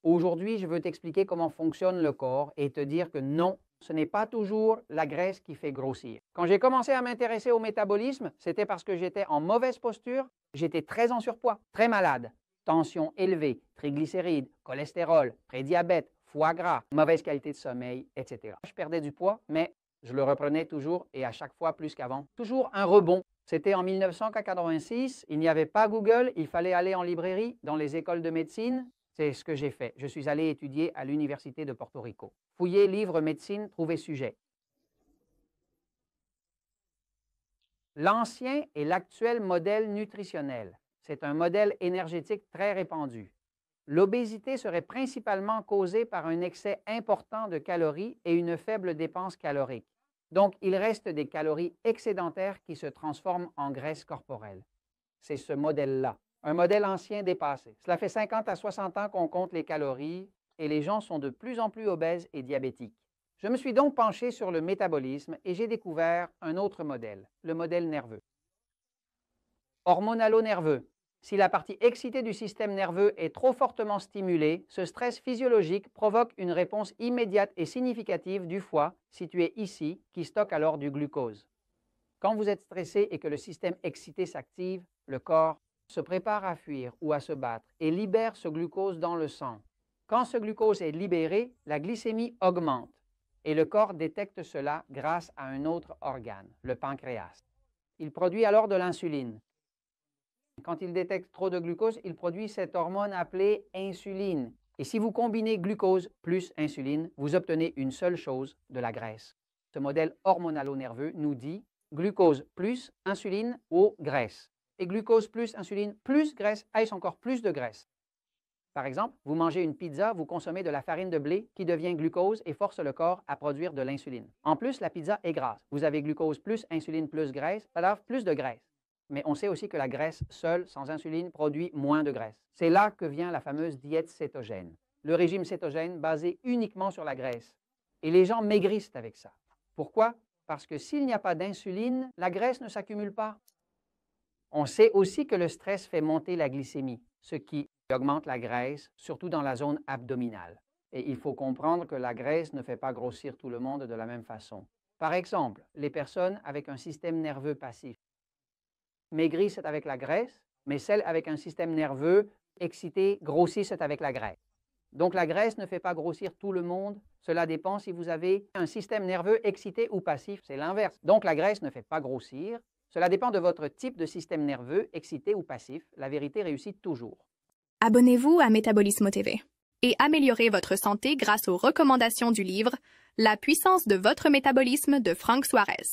Aujourd'hui, je veux t'expliquer comment fonctionne le corps et te dire que non, ce n'est pas toujours la graisse qui fait grossir. Quand j'ai commencé à m'intéresser au métabolisme, c'était parce que j'étais en mauvaise posture, j'étais très en surpoids, très malade, tension élevée, triglycérides, cholestérol, prédiabète, foie gras, mauvaise qualité de sommeil, etc. Je perdais du poids, mais je le reprenais toujours et à chaque fois plus qu'avant. Toujours un rebond. C'était en 1986, il n'y avait pas Google, il fallait aller en librairie, dans les écoles de médecine. C'est ce que j'ai fait. Je suis allé étudier à l'Université de Porto Rico. Fouiller livres médecine, trouver sujet. L'ancien et l'actuel modèle nutritionnel. C'est un modèle énergétique très répandu. L'obésité serait principalement causée par un excès important de calories et une faible dépense calorique. Donc, il reste des calories excédentaires qui se transforment en graisse corporelle. C'est ce modèle-là. Un modèle ancien dépassé. Cela fait 50 à 60 ans qu'on compte les calories et les gens sont de plus en plus obèses et diabétiques. Je me suis donc penché sur le métabolisme et j'ai découvert un autre modèle, le modèle nerveux. Hormonalo-nerveux. Si la partie excitée du système nerveux est trop fortement stimulée, ce stress physiologique provoque une réponse immédiate et significative du foie, situé ici, qui stocke alors du glucose. Quand vous êtes stressé et que le système excité s'active, le corps se prépare à fuir ou à se battre et libère ce glucose dans le sang. Quand ce glucose est libéré, la glycémie augmente et le corps détecte cela grâce à un autre organe, le pancréas. Il produit alors de l'insuline. Quand il détecte trop de glucose, il produit cette hormone appelée insuline. Et si vous combinez glucose plus insuline, vous obtenez une seule chose, de la graisse. Ce modèle hormonalo-nerveux nous dit glucose plus insuline ou graisse. Et glucose plus insuline plus graisse, est encore plus de graisse. Par exemple, vous mangez une pizza, vous consommez de la farine de blé qui devient glucose et force le corps à produire de l'insuline. En plus, la pizza est grasse. Vous avez glucose plus insuline plus graisse, alors plus de graisse. Mais on sait aussi que la graisse seule, sans insuline, produit moins de graisse. C'est là que vient la fameuse diète cétogène. Le régime cétogène basé uniquement sur la graisse. Et les gens maigrissent avec ça. Pourquoi? Parce que s'il n'y a pas d'insuline, la graisse ne s'accumule pas. On sait aussi que le stress fait monter la glycémie, ce qui augmente la graisse, surtout dans la zone abdominale. Et il faut comprendre que la graisse ne fait pas grossir tout le monde de la même façon. Par exemple, les personnes avec un système nerveux passif maigrissent avec la graisse, mais celles avec un système nerveux excité grossissent avec la graisse. Donc la graisse ne fait pas grossir tout le monde. Cela dépend si vous avez un système nerveux excité ou passif. C'est l'inverse. Donc la graisse ne fait pas grossir. Cela dépend de votre type de système nerveux, excité ou passif. La vérité réussit toujours. Abonnez-vous à Métabolisme TV et améliorez votre santé grâce aux recommandations du livre « La puissance de votre métabolisme » de Frank Suarez.